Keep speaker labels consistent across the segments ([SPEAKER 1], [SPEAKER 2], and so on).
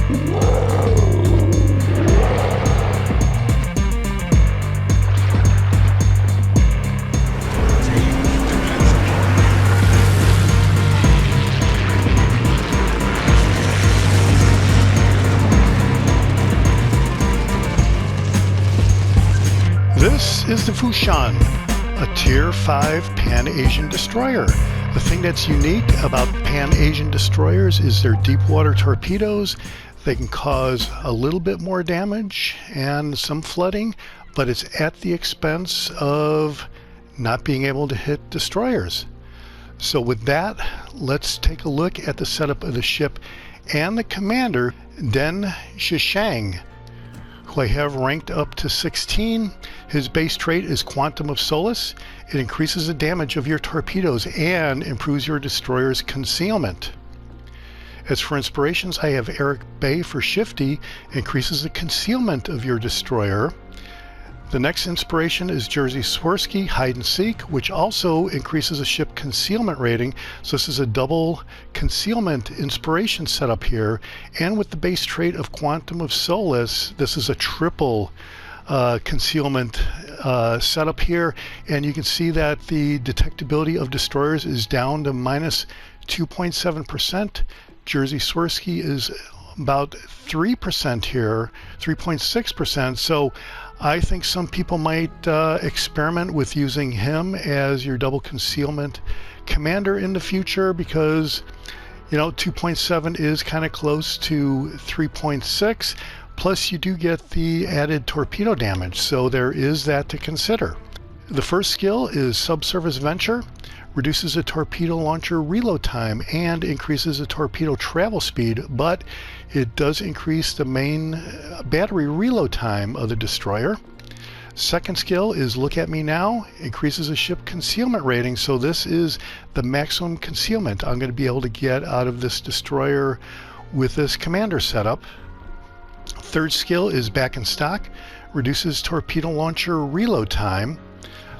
[SPEAKER 1] This is the Fushun, a Tier 5 Pan-Asian destroyer. The thing that's unique about Pan-Asian destroyers is their deep water torpedoes. They can cause a little bit more damage and some flooding, but it's at the expense of not being able to hit destroyers. So with that, let's take a look at the setup of the ship and the commander, Den Shishang, who I have ranked up to 16. His base trait is Quantum of Solace. It increases the damage of your torpedoes and improves your destroyer's concealment. As for inspirations, I have Eric Bay for Shifty, increases the concealment of your destroyer. The next inspiration is Jerzy Swirsky, Hide and Seek, which also increases a ship concealment rating. So this is a double concealment inspiration setup here. And with the base trait of Quantum of Solace, this is a triple concealment setup here. And you can see that the detectability of destroyers is down to minus 2.7%. Jerzy Swirsky is about 3% here, 3.6%. So I think some people might experiment with using him as your double concealment commander in the future, because, you know, 2.7 is kind of close to 3.6. Plus you do get the added torpedo damage, so there is that to consider. The first skill is Subsurface Venture. Reduces the torpedo launcher reload time and increases the torpedo travel speed, but it does increase the main battery reload time of the destroyer. Second skill is Look at Me Now. Increases the ship concealment rating, so this is the maximum concealment I'm going to be able to get out of this destroyer with this commander setup. Third skill is Back in Stock. Reduces torpedo launcher reload time.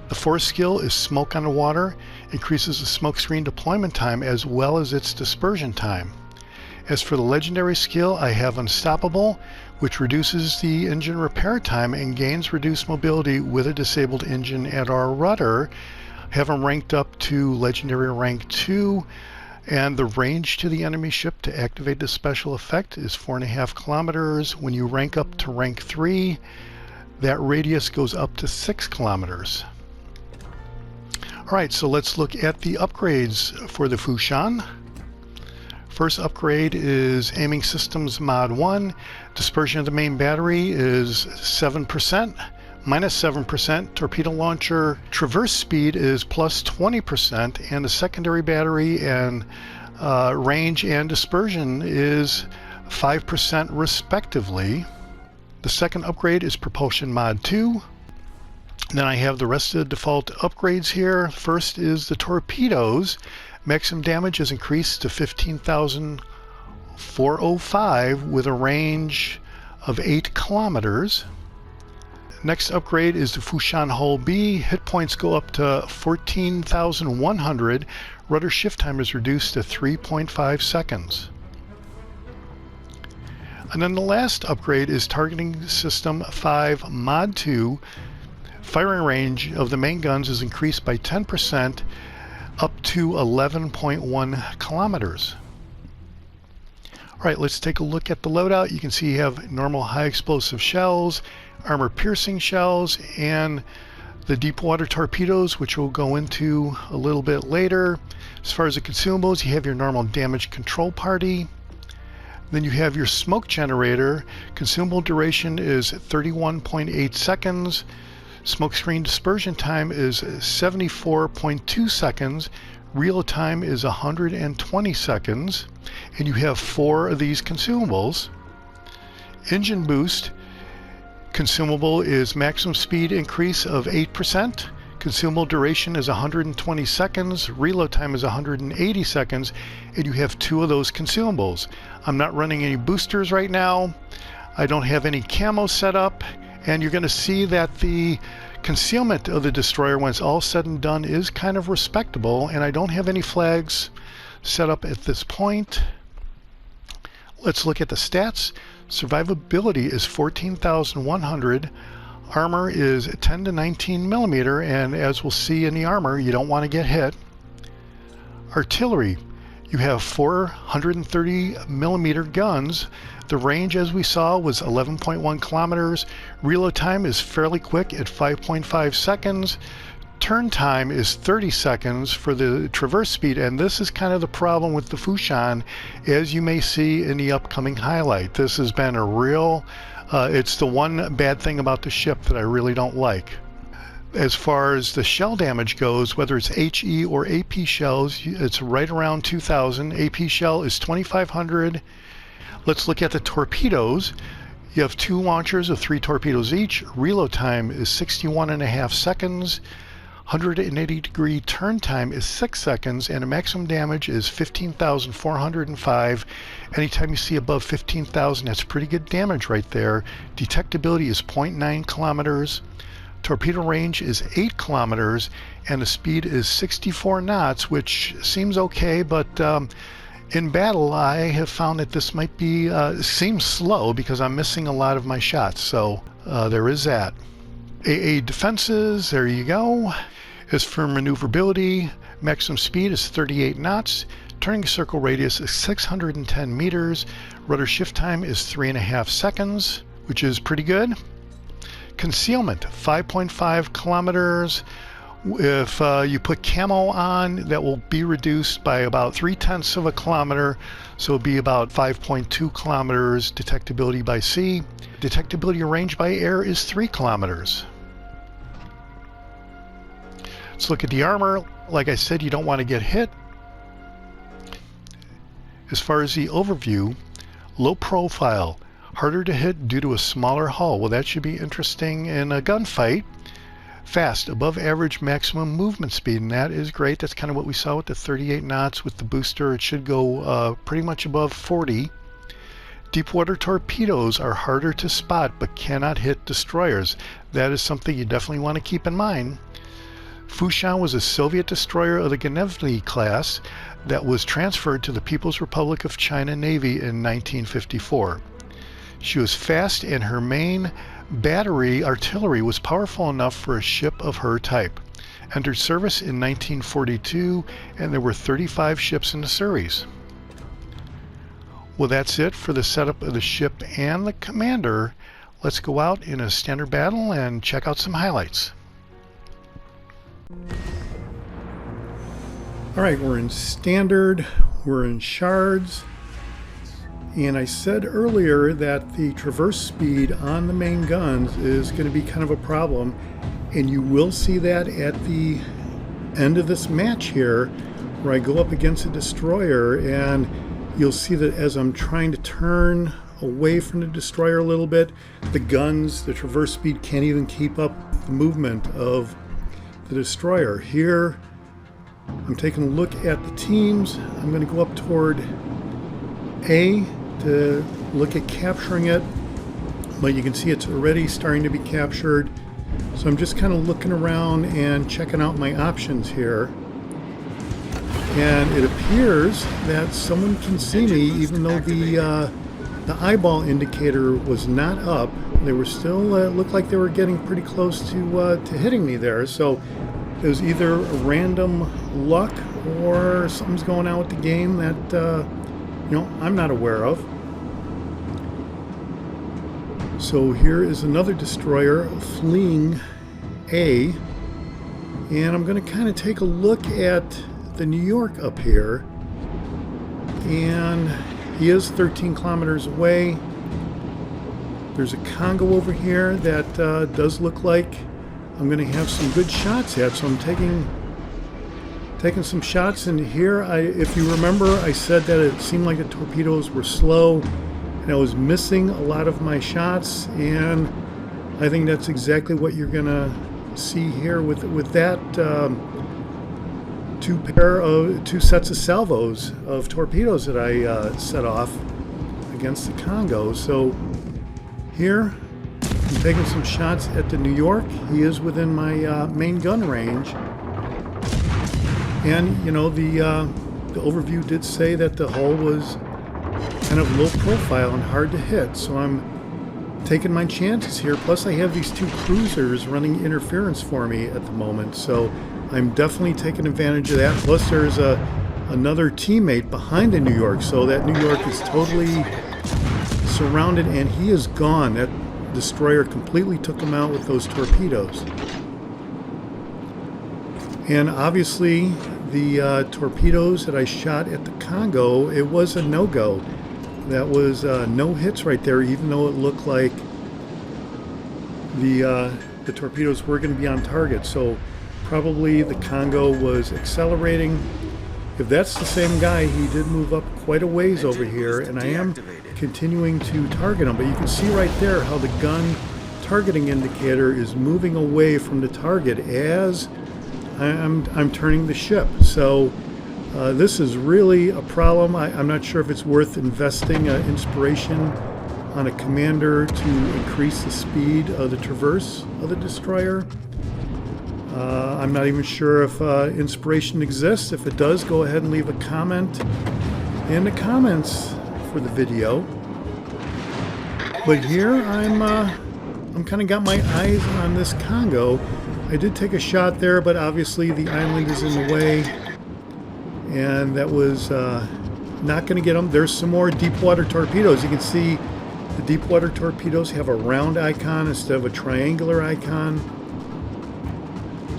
[SPEAKER 1] The fourth skill is Smoke on the Water. Increases the smoke screen deployment time as well as its dispersion time. As for the legendary skill, I have Unstoppable, which reduces the engine repair time and gains reduced mobility with a disabled engine at our rudder. I have them ranked up to legendary rank 2, and the range to the enemy ship to activate the special effect is 4.5 kilometers. When you rank up to rank 3, that radius goes up to 6 kilometers. Alright, so let's look at the upgrades for the Fushun. First upgrade is Aiming Systems Mod 1. Dispersion of the main battery is 7%, minus 7%. Torpedo launcher traverse speed is plus 20%, and the secondary battery and range and dispersion is 5% respectively. The second upgrade is Propulsion Mod 2. Then I have the rest of the default upgrades here. First is the Torpedoes. Maximum damage is increased to 15,405 with a range of 8 kilometers. Next upgrade is the Fushun Hull B. Hit points go up to 14,100. Rudder shift time is reduced to 3.5 seconds. And then the last upgrade is Targeting System 5 Mod 2. Firing range of the main guns is increased by 10% up to 11.1 kilometers. Alright, let's take a look at the loadout. You can see you have normal high explosive shells, armor piercing shells, and the deep water torpedoes, which we'll go into a little bit later. As far as the consumables, you have your normal damage control party. Then you have your smoke generator. Consumable duration is 31.8 seconds. Smokescreen dispersion time is 74.2 seconds. Reload time is 120 seconds. And you have 4 of these consumables. Engine boost consumable is maximum speed increase of 8%. Consumable duration is 120 seconds. Reload time is 180 seconds. And you have 2 of those consumables. I'm not running any boosters right now. I don't have any camo set up. And you're going to see that the concealment of the destroyer, when it's all said and done, is kind of respectable, and I don't have any flags set up at this point. Let's look at the stats. Survivability is 14,100. Armor is 10 to 19 millimeter, and as we'll see in the armor, you don't want to get hit. Artillery, you have 430 millimeter guns. The range, as we saw, was 11.1 kilometers. Reload time is fairly quick at 5.5 seconds. Turn time is 30 seconds for the traverse speed, and this is kind of the problem with the Fushun, as you may see in the upcoming highlight. This has been a real, it's the one bad thing about the ship that I really don't like. As far as the shell damage goes, whether it's HE or AP shells, it's right around 2,000. AP shell is 2,500. Let's look at the torpedoes. You have 2 launchers of 3 torpedoes each. Reload time is 61.5 seconds. 180-degree turn time is 6 seconds, and the maximum damage is 15,405. Anytime you see above 15,000, that's pretty good damage right there. Detectability is 0.9 kilometers. Torpedo range is 8 kilometers, and the speed is 64 knots, which seems okay, but in battle I have found that this might be seems slow because I'm missing a lot of my shots, so there is that. AA defenses, there you go. As for maneuverability, maximum speed is 38 knots. Turning circle radius is 610 meters. Rudder shift time is 3.5 seconds, which is pretty good. Concealment, 5.5 kilometers. If you put camo on, that will be reduced by about 0.3 of a kilometer, so it'll be about 5.2 kilometers detectability by sea. Detectability range by air is 3 kilometers. Let's look at the armor. Like I said, you don't want to get hit. As far as the overview, low profile, harder to hit due to a smaller hull. Well, that should be interesting in a gunfight. Fast, above average maximum movement speed, and that is great. That's kind of what we saw with the 38 knots. With the booster, it should go pretty much above 40. Deepwater torpedoes are harder to spot but cannot hit destroyers. That is something you definitely want to keep in mind. Fushun was a Soviet destroyer of the Ganevny class that was transferred to the People's Republic of China Navy in 1954. She was fast, and her main battery artillery was powerful enough for a ship of her type. Entered service in 1942, and there were 35 ships in the series. Well, that's it for the setup of the ship and the commander. Let's go out in a standard battle and check out some highlights. Alright, we're in standard, we're in shards, and I said earlier that the traverse speed on the main guns is going to be kind of a problem, and you will see that at the end of this match here, where I go up against a destroyer, and you'll see that as I'm trying to turn away from the destroyer a little bit, the guns, the traverse speed can't even keep up the movement of the destroyer. Here I'm taking a look at the teams. I'm going to go up toward A to look at capturing it, but you can see it's already starting to be captured. So I'm just kind of looking around and checking out my options here, and it appears that someone can see me even though the eyeball indicator was not up. They were still looked like they were getting pretty close to hitting me there. So it was either random luck or something's going on with the game that I'm not aware of. So here is another destroyer fleeing A, and I'm going to kind of take a look at the New York up here, and he is 13 kilometers away. There's a Congo over here that does look like I'm going to have some good shots at, so I'm taking some shots. And here, if you remember, I said that it seemed like the torpedoes were slow, and I was missing a lot of my shots, and I think that's exactly what you're going to see here with that two sets of salvos of torpedoes that I set off against the Congo. So here I'm taking some shots at the New York. He is within my main gun range, and the overview did say that the hull was kind of low profile and hard to hit. So I'm taking my chances here. Plus I have these two cruisers running interference for me at the moment. So I'm definitely taking advantage of that. Plus there's another teammate behind the New York. So that New York is totally surrounded and he is gone. That destroyer completely took him out with those torpedoes. And obviously the torpedoes that I shot at the Congo, it was a no-go. That was no hits right there, even though it looked like the torpedoes were going to be on target. So probably the Congo was accelerating. If that's the same guy, he did move up quite a ways over here, and I am continuing to target him. But you can see right there how the gun targeting indicator is moving away from the target as I'm turning the ship. So this is really a problem. I'm not sure if it's worth investing inspiration on a commander to increase the speed of the traverse of the destroyer. I'm not even sure if inspiration exists. If it does, go ahead and leave a comment in the comments for the video. But here I'm kind of got my eyes on this Congo. I did take a shot there, but obviously the island is in the way, and that was not going to get them. There's some more deep water torpedoes. You can see the deep water torpedoes have a round icon instead of a triangular icon.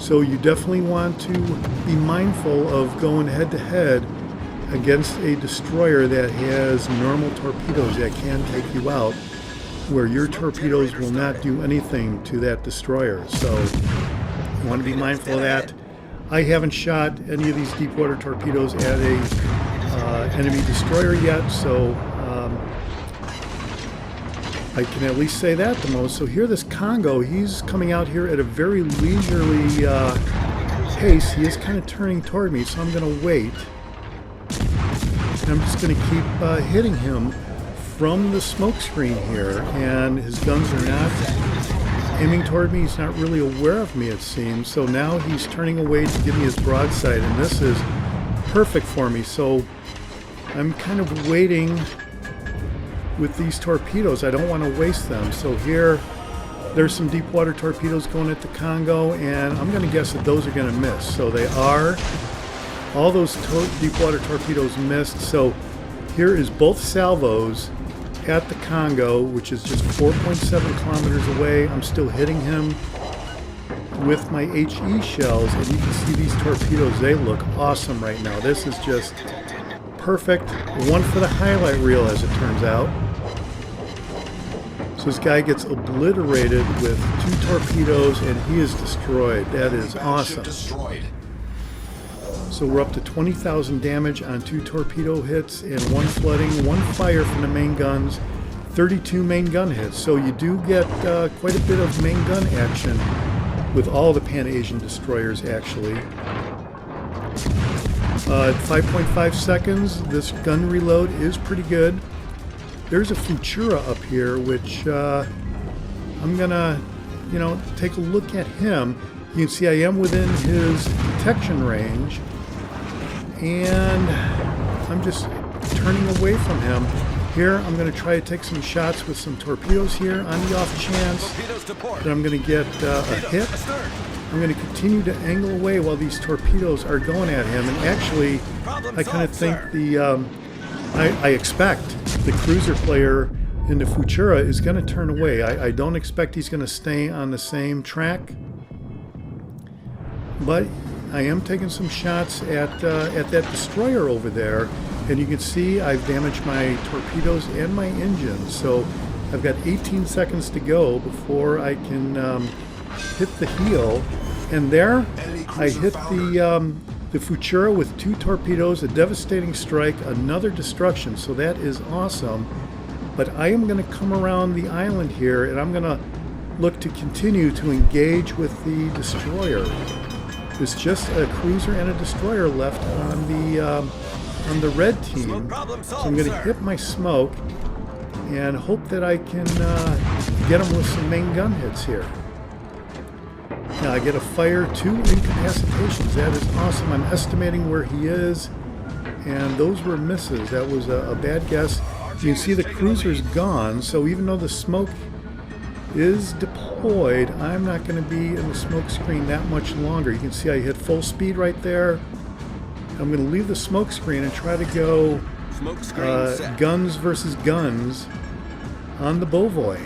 [SPEAKER 1] So you definitely want to be mindful of going head to head against a destroyer that has normal torpedoes that can take you out, where your torpedoes will not do anything to that destroyer. So you want to be mindful of that. I haven't shot any of these deep water torpedoes at a enemy destroyer yet, so I can at least say that the most. So here this Congo, he's coming out here at a very leisurely pace. He is kind of turning toward me, so I'm going to wait. And I'm just going to keep hitting him from the smoke screen here, and his guns are not aiming toward me. He's not really aware of me, it seems. So now he's turning away to give me his broadside, and this is perfect for me. So I'm kind of waiting with these torpedoes. I don't want to waste them. So here, there's some deep water torpedoes going at the Congo, and I'm going to guess that those are going to miss. So they are. All those deep water torpedoes missed. So here is both salvos at the Congo, which is just 4.7 kilometers away. I'm still hitting him with my HE shells, and you can see these torpedoes. They look awesome right now. This is just perfect. One for the highlight reel, as it turns out. So this guy gets obliterated with 2 torpedoes, and he is destroyed. That is awesome. So we're up to 20,000 damage on 2 torpedo hits and 1 flooding, 1 fire from the main guns, 32 main gun hits. So you do get quite a bit of main gun action with all the Pan-Asian destroyers, actually. 5.5 seconds. This gun reload is pretty good. There's a Futura up here, which I'm gonna, take a look at him. You can see I am within his detection range, and I'm just turning away from him. Here, I'm going to try to take some shots with some torpedoes here on the off chance that I'm going to get a hit. I'm going to continue to angle away while these torpedoes are going at him. And actually, I kind of think I expect the cruiser player in the Futura is going to turn away. I don't expect he's going to stay on the same track. But I am taking some shots at that destroyer over there, and you can see I've damaged my torpedoes and my engine. So I've got 18 seconds to go before I can hit the heel. And there, I hit the Futura with 2 torpedoes, a devastating strike, another destruction. So that is awesome. But I am going to come around the island here, and I'm going to look to continue to engage with the destroyer. There's just a cruiser and a destroyer left on the red team. So I'm going to hit my smoke and hope that I can get him with some main gun hits here. Now I get a fire, 2 incapacitations. That is awesome. I'm estimating where he is, and those were misses. That was a bad guess. You can see the cruiser's gone, so even though the smoke is deployed, I'm not going to be in the smoke screen that much longer. You can see I hit full speed right there. I'm going to leave the smoke screen and try to go guns versus guns on the Bovoy.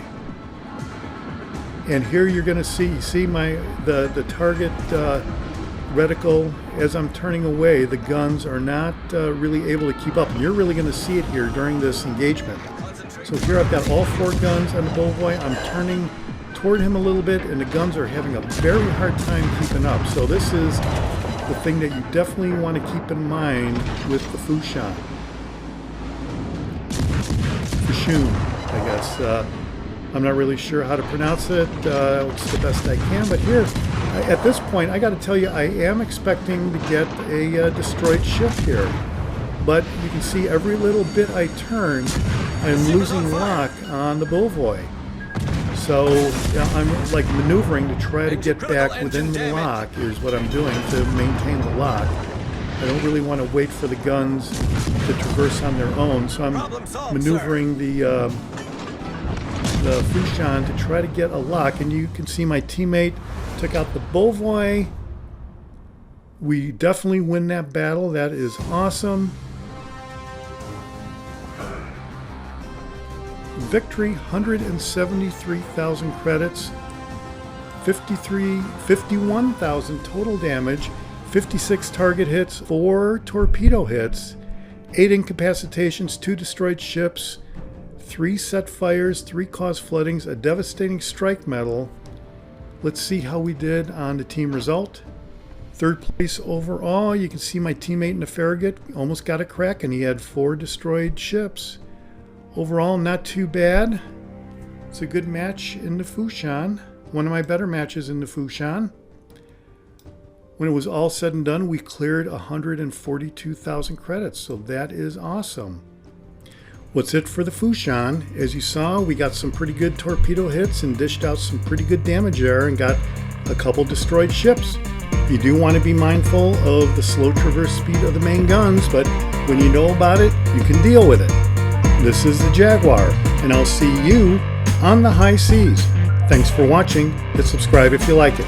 [SPEAKER 1] And here you're going to see the target reticle. As I'm turning away, the guns are not really able to keep up. And you're really going to see it here during this engagement. So here I've got all 4 guns on the Bovoy. I'm turning toward him a little bit, and the guns are having a very hard time keeping up. So this is the thing that you definitely want to keep in mind with the Fushun. Fushun, I guess. I'm not really sure how to pronounce it. It's the best I can. But here, at this point, I got to tell you, I am expecting to get a destroyed ship here. But you can see every little bit I turn, I'm losing lock on the Bovoy. So I'm like maneuvering to try to get back within the lock is what I'm doing to maintain the lock. I don't really want to wait for the guns to traverse on their own, so I'm maneuvering the Fushun to try to get a lock. And you can see my teammate took out the Bovoy. We definitely win that battle. That is awesome. Victory, 173,000 credits, 51,000 total damage, 56 target hits, 4 torpedo hits, 8 incapacitations, 2 destroyed ships, 3 set fires, 3 caused floodings, a devastating strike medal. Let's see how we did on the team result. 3rd place overall. You can see my teammate in the Farragut almost got a crack, and he had 4 destroyed ships. Overall, not too bad. It's a good match in the Fushun. One of my better matches in the Fushun. When it was all said and done, we cleared 142,000 credits, so that is awesome. What's it for the Fushun? As you saw, we got some pretty good torpedo hits and dished out some pretty good damage there and got a couple destroyed ships. You do want to be mindful of the slow traverse speed of the main guns, but when you know about it, you can deal with it. This is the Jaguar, and I'll see you on the high seas. Thanks for watching. Hit subscribe if you like it.